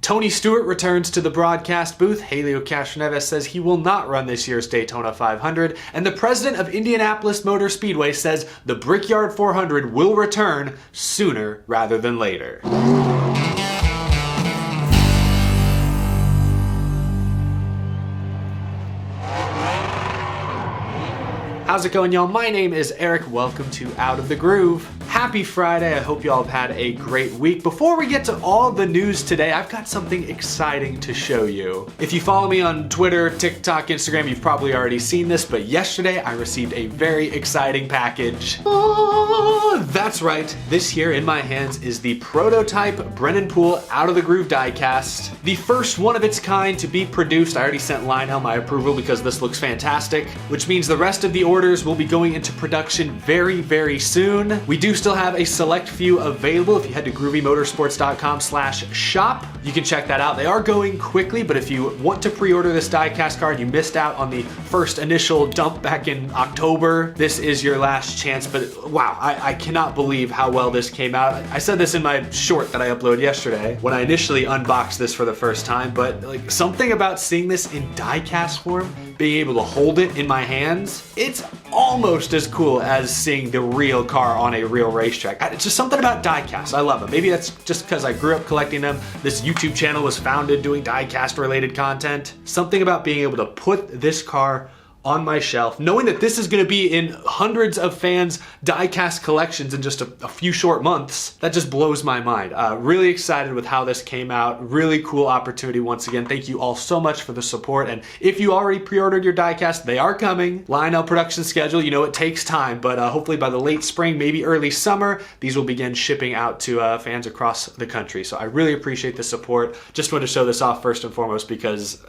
Tony Stewart returns to the broadcast booth. Helio Castroneves says he will not run this year's Daytona 500. And the president of Indianapolis Motor Speedway says the Brickyard 400 will return sooner rather than later. How's it going, y'all? My name is Eric. Welcome to Out of the Groove. Happy Friday. I hope y'all have had a great week. Before we get to all the news today, I've got something exciting to show you. If you follow me on Twitter, TikTok, Instagram, you've probably already seen this, but yesterday I received a very exciting package. That's right. This here in my hands is the prototype Brennan Poole Out of the Groove diecast. The first one of its kind to be produced. I already sent Lionel my approval because this looks fantastic, which means the rest of the orders will be going into production very, very soon. We do still have a select few available. If you head to groovymotorsports.com/shop, you can check that out. They are going quickly, but if you want to pre-order this diecast card, you missed out on the first initial dump back in October, this is your last chance. But wow, I cannot believe how well this came out. I said this in my short that I uploaded yesterday when I initially unboxed this for the first time, but like something about seeing this in diecast form, being able to hold it in my hands, it's almost as cool as seeing the real car on a real racetrack. It's just something about diecast. I love them. Maybe that's just because I grew up collecting them. This YouTube channel was founded doing diecast related content. Something about being able to put this car on my shelf, knowing that this is going to be in hundreds of fans' diecast collections in just a few short months, that just blows my mind. Really excited with how this came out. Really cool opportunity once again. Thank you all so much for the support. And if you already pre-ordered your diecast, they are coming. Lionel production schedule, you know it takes time, but hopefully by the late spring, maybe early summer, these will begin shipping out to fans across the country. So I really appreciate the support. Just wanted to show this off first and foremost because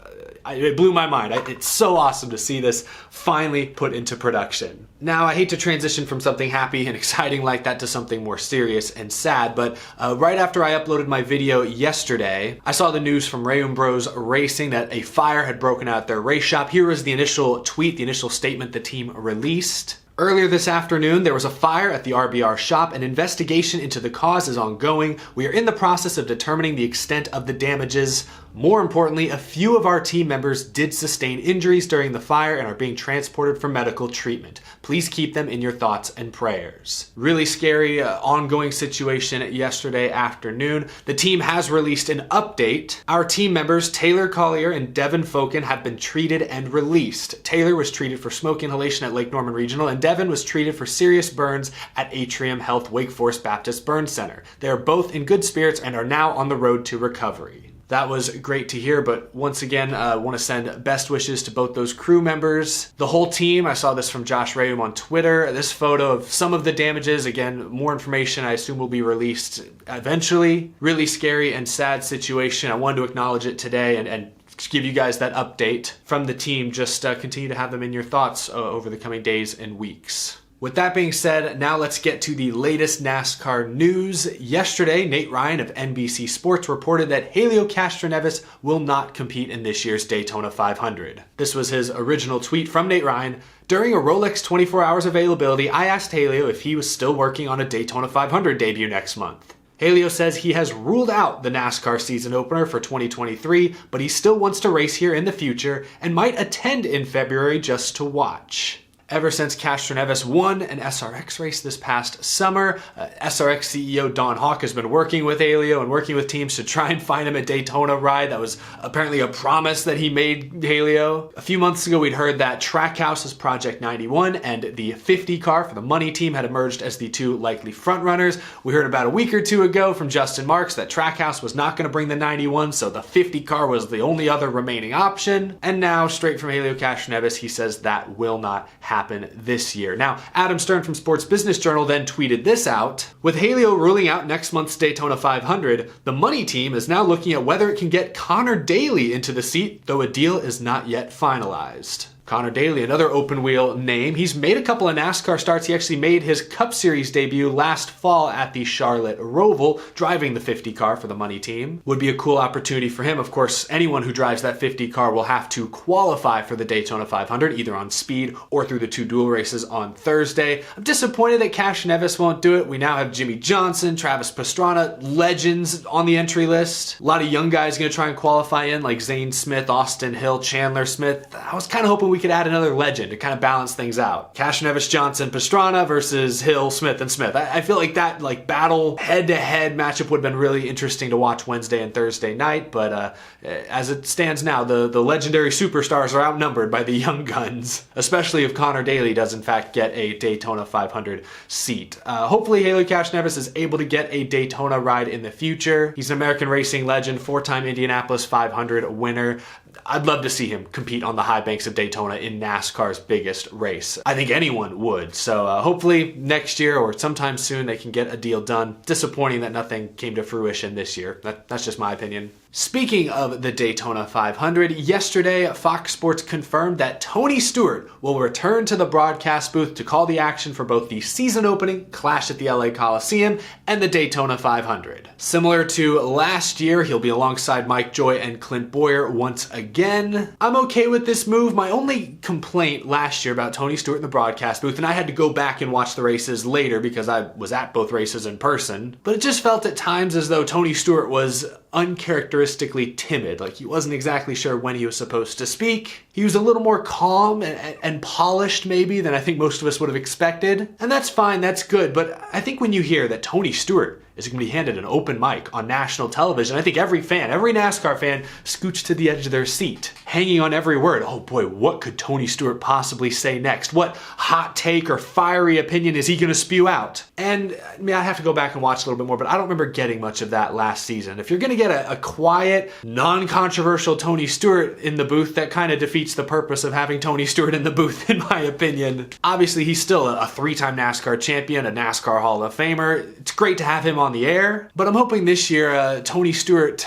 it blew my mind. It's so awesome to see this finally put into production. Now, I hate to transition from something happy and exciting like that to something more serious and sad, but right after I uploaded my video yesterday, I saw the news from Rayum Bros Racing that a fire had broken out at their race shop. Here was the initial tweet, the initial statement the team released. Earlier this afternoon, there was a fire at the RBR shop. An investigation into the cause is ongoing. We are in the process of determining the extent of the damages. More importantly, a few of our team members did sustain injuries during the fire and are being transported for medical treatment. Please keep them in your thoughts and prayers. Really scary, ongoing situation yesterday afternoon. The team has released an update. Our team members, Taylor Collier and Devin Foken, have been treated and released. Taylor was treated for smoke inhalation at Lake Norman Regional, and Devin was treated for serious burns at Atrium Health Wake Forest Baptist Burn Center. They are both in good spirits and are now on the road to recovery. That was great to hear, but once again, I want to send best wishes to both those crew members, the whole team. I saw this from Josh Rayum on Twitter. This photo of some of the damages. Again, more information I assume will be released eventually. Really scary and sad situation. I wanted to acknowledge it today and give you guys that update from the team. Just continue to have them in your thoughts over the coming days and weeks. With that being said, now let's get to the latest NASCAR news. Yesterday, Nate Ryan of NBC Sports reported that Helio Castroneves will not compete in this year's Daytona 500. This was his original tweet from Nate Ryan. During a Rolex 24 Hours availability, I asked Helio if he was still working on a Daytona 500 debut next month. Helio says he has ruled out the NASCAR season opener for 2023, but he still wants to race here in the future and might attend in February just to watch. Ever since Castroneves won an SRX race this past summer, SRX CEO Don Hawk has been working with Helio and working with teams to try and find him a Daytona ride. That was apparently a promise that he made Helio. A few months ago, we'd heard that Trackhouse's Project 91 and the 50 car for the Money team had emerged as the two likely frontrunners. We heard about a week or two ago from Justin Marks that Trackhouse was not going to bring the 91, so the 50 car was the only other remaining option. And now, straight from Helio Castroneves, he says that will not happen this year. Now, Adam Stern from Sports Business Journal then tweeted this out. With Helio ruling out next month's Daytona 500, the Money team is now looking at whether it can get Connor Daly into the seat, though a deal is not yet finalized. Connor Daly, another open wheel name. He's made a couple of NASCAR starts. He actually made his Cup Series debut last fall at the Charlotte Roval, driving the 50 car for the Money Team. Would be a cool opportunity for him. Of course, anyone who drives that 50 car will have to qualify for the Daytona 500, either on speed or through the 2 dual races on Thursday. I'm disappointed that Castroneves won't do it. We now have Jimmy Johnson, Travis Pastrana, legends on the entry list. A lot of young guys going to try and qualify in, like Zane Smith, Austin Hill, Chandler Smith. I was kind of hoping we could add another legend to kind of balance things out. Castroneves, Johnson, Pastrana versus Hill, Smith, and Smith. I feel like that battle head-to-head matchup would have been really interesting to watch Wednesday and Thursday night, but as it stands now, the legendary superstars are outnumbered by the young guns, especially if Connor Daly does in fact get a Daytona 500 seat. Hopefully Helio Castroneves is able to get a Daytona ride in the future. He's an American racing legend, 4-time Indianapolis 500 winner. I'd love to see him compete on the high banks of Daytona in NASCAR's biggest race. I think anyone would. So hopefully next year or sometime soon they can get a deal done. Disappointing that nothing came to fruition this year. That's just my opinion. Speaking of the Daytona 500, yesterday Fox Sports confirmed that Tony Stewart will return to the broadcast booth to call the action for both the season opening Clash at the LA Coliseum and the Daytona 500. Similar to last year, he'll be alongside Mike Joy and Clint Boyer once again. I'm okay with this move. My only complaint last year about Tony Stewart in the broadcast booth, and I had to go back and watch the races later because I was at both races in person, but it just felt at times as though Tony Stewart was uncharacteristically timid. Like he wasn't exactly sure when he was supposed to speak. He was a little more calm and polished maybe than I think most of us would have expected. And that's fine, that's good. But I think when you hear that Tony Stewart is going to be handed an open mic on national television, I think every fan, every NASCAR fan, scooch to the edge of their seat, hanging on every word. Oh boy, what could Tony Stewart possibly say next? What hot take or fiery opinion is he going to spew out? And I mean, I have to go back and watch a little bit more, but I don't remember getting much of that last season. If you're going to get a quiet, non-controversial Tony Stewart in the booth, that kind of defeats the purpose of having Tony Stewart in the booth, in my opinion. Obviously, he's still a 3-time NASCAR champion, a NASCAR Hall of Famer. It's great to have him on the air, but I'm hoping this year Tony Stewart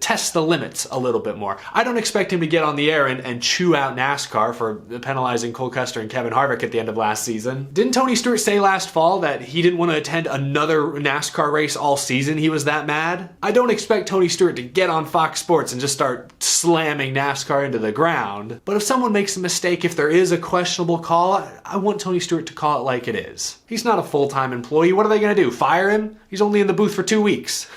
tests the limits a little bit more. I don't expect him to get on the air and chew out NASCAR for penalizing Cole Custer and Kevin Harvick at the end of last season. Didn't Tony Stewart say last fall that he didn't want to attend another NASCAR race all season? He was that mad? I don't expect Tony Stewart to get on Fox Sports and just start slamming NASCAR into the ground. But if someone makes a mistake, if there is a questionable call, I want Tony Stewart to call it like it is. He's not a full-time employee. What are they going to do? Fire him? He's only in the booth for 2 weeks.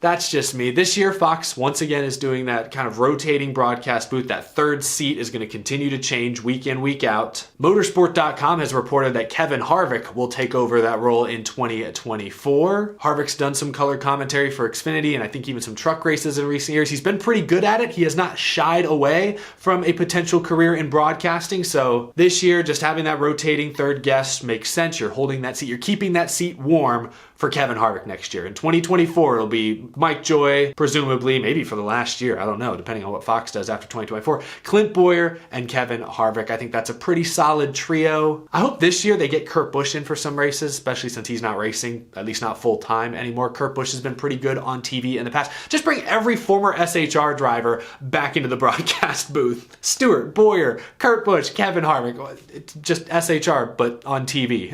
That's just me. This year, Fox once again is doing that kind of rotating broadcast booth. That third seat is going to continue to change week in, week out. Motorsport.com has reported that Kevin Harvick will take over that role in 2024. Harvick's done some color commentary for Xfinity and I think even some truck races in recent years. He's been pretty good at it. He has not shied away from a potential career in broadcasting. So this year, just having that rotating third guest makes sense. You're holding that seat. You're keeping that seat warm for Kevin Harvick next year. In 2024, it'll be Mike Joy, presumably, maybe for the last year, I don't know, depending on what Fox does after 2024, Clint Boyer and Kevin Harvick. I think that's a pretty solid trio. I hope this year they get Kurt Busch in for some races, especially since he's not racing, at least not full-time anymore. Kurt Busch has been pretty good on TV in the past. Just bring every former SHR driver back into the broadcast booth. Stewart, Boyer, Kurt Busch, Kevin Harvick. It's just SHR, but on TV.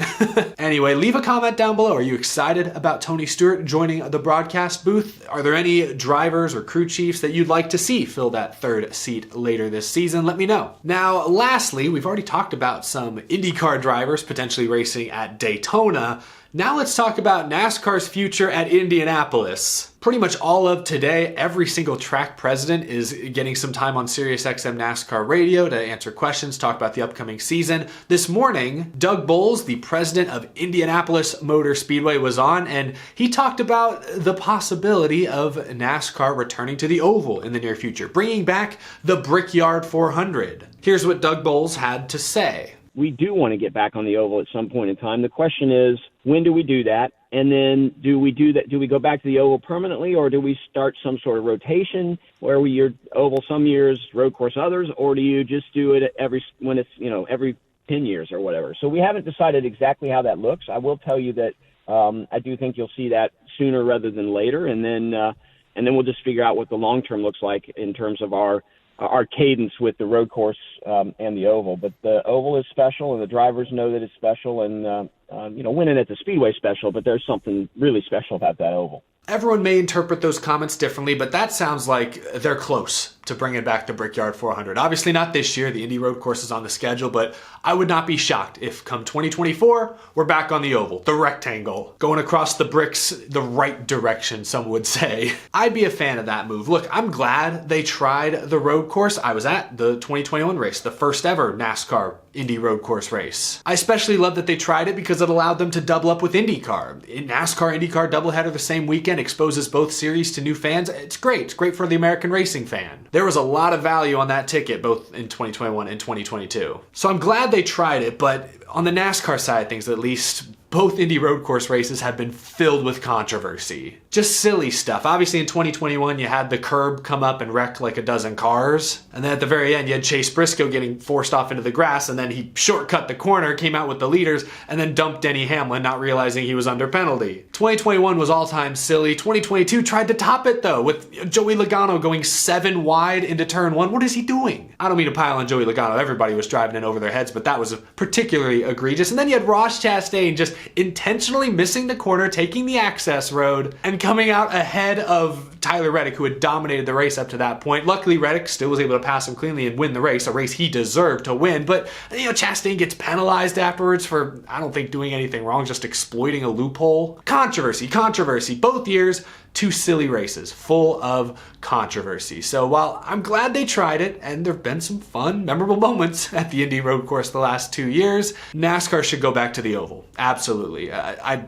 Anyway, leave a comment down below. Are you excited about Tony Stewart joining the broadcast booth? Are there any drivers or crew chiefs that you'd like to see fill that third seat later this season? Let me know. Now, lastly, we've already talked about some IndyCar drivers potentially racing at Daytona. Now let's talk about NASCAR's future at Indianapolis. Pretty much all of today, every single track president is getting some time on SiriusXM NASCAR radio to answer questions, talk about the upcoming season. This morning, Doug Bowles, the president of Indianapolis Motor Speedway, was on, and he talked about the possibility of NASCAR returning to the oval in the near future, bringing back the Brickyard 400. Here's what Doug Bowles had to say. We do want to get back on the oval at some point in time. The question is, when do we do that? And then do we do that? Do we go back to the oval permanently, or do we start some sort of rotation where you're oval some years, road course others, or do you just do it every 10 years or whatever? So we haven't decided exactly how that looks. I will tell you that I do think you'll see that sooner rather than later, and then we'll just figure out what the long term looks like in terms of our our cadence with the road course and the oval. But the oval is special, and the drivers know that it's special, and winning at the Speedway is special, but there's something really special about that oval. Everyone may interpret those comments differently, but that sounds like they're close to bringing back the Brickyard 400. Obviously not this year, the Indy road course is on the schedule, but I would not be shocked if come 2024, we're back on the oval, the rectangle, going across the bricks the right direction, some would say. I'd be a fan of that move. Look, I'm glad they tried the road course. I was at the 2021 race, the first ever NASCAR Indy road course race. I especially love that they tried it because it allowed them to double up with IndyCar. NASCAR, IndyCar doubleheader the same weekend, exposes both series to new fans. It's great. It's great for the American racing fan. There was a lot of value on that ticket, both in 2021 and 2022. So I'm glad they tried it, but on the NASCAR side of things, at least, both Indy road course races have been filled with controversy. Just silly stuff. Obviously in 2021, you had the curb come up and wreck like a dozen cars. And then at the very end, you had Chase Briscoe getting forced off into the grass, and then he shortcut the corner, came out with the leaders, and then dumped Denny Hamlin, not realizing he was under penalty. 2021 was all-time silly. 2022 tried to top it though, with Joey Logano going 7 wide into turn 1. What is he doing? I don't mean to pile on Joey Logano. Everybody was driving in over their heads, but that was particularly egregious. And then you had Ross Chastain just intentionally missing the corner, taking the access road, and coming out ahead of Tyler Reddick, who had dominated the race up to that point. Luckily, Reddick still was able to pass him cleanly and win the race, a race he deserved to win. But, Chastain gets penalized afterwards for, I don't think, doing anything wrong, just exploiting a loophole. Controversy. Both years, 2 silly races full of controversy. So while I'm glad they tried it, and there have been some fun, memorable moments at the Indy road course the last 2 years, NASCAR should go back to the oval. Absolutely.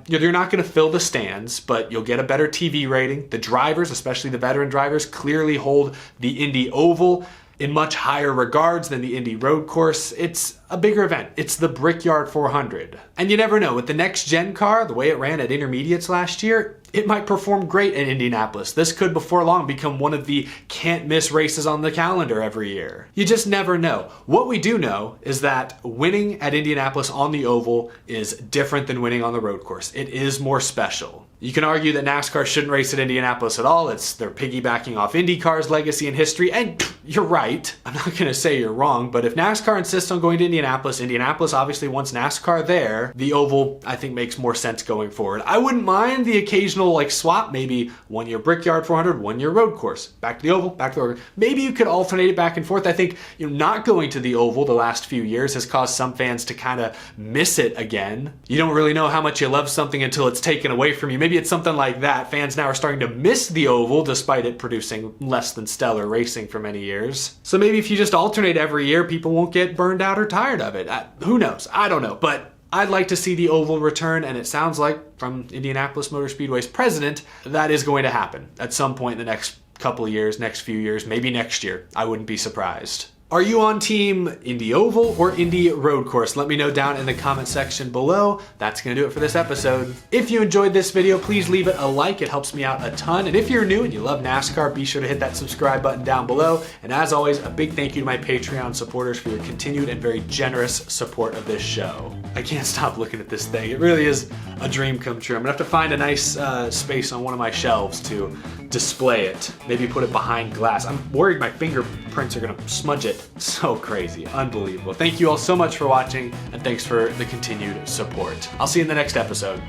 You're not going to fill the stands, but you'll get a better TV rating. The drivers, especially the veteran drivers, clearly hold the Indy oval in much higher regards than the Indy road course. It's a bigger event. It's the Brickyard 400. And you never know, with the next gen car, the way it ran at intermediates last year, it might perform great in Indianapolis. This could before long become one of the can't miss races on the calendar every year. You just never know. What we do know is that winning at Indianapolis on the oval is different than winning on the road course. It is more special. You can argue that NASCAR shouldn't race at Indianapolis at all. They're piggybacking off IndyCar's legacy and history, and you're right. I'm not going to say you're wrong, but if NASCAR insists on going to Indianapolis obviously wants NASCAR there, the oval, I think, makes more sense going forward. I wouldn't mind the occasional swap, maybe 1 year Brickyard 400, 1 year road course. Back to the oval, back to the oval. Maybe you could alternate it back and forth. I think not going to the oval the last few years has caused some fans to kind of miss it again. You don't really know how much you love something until it's taken away from you. Maybe it's something like that. Fans now are starting to miss the oval despite it producing less than stellar racing for many years. So maybe if you just alternate every year, people won't get burned out or tired of it. Who knows? I don't know. But I'd like to see the oval return, and it sounds like from Indianapolis Motor Speedway's president, that is going to happen at some point in the next couple of years, next few years, maybe next year. I wouldn't be surprised. Are you on team Indy Oval or Indy Road Course? Let me know down in the comment section below. That's gonna do it for this episode. If you enjoyed this video, please leave it a like. It helps me out a ton. And if you're new and you love NASCAR, be sure to hit that subscribe button down below. And as always, a big thank you to my Patreon supporters for your continued and very generous support of this show. I can't stop looking at this thing. It really is a dream come true. I'm gonna have to find a nice space on one of my shelves to display it. Maybe put it behind glass. I'm worried my fingerprints are gonna smudge it. So crazy, unbelievable. Thank you all so much for watching, and thanks for the continued support. I'll see you in the next episode.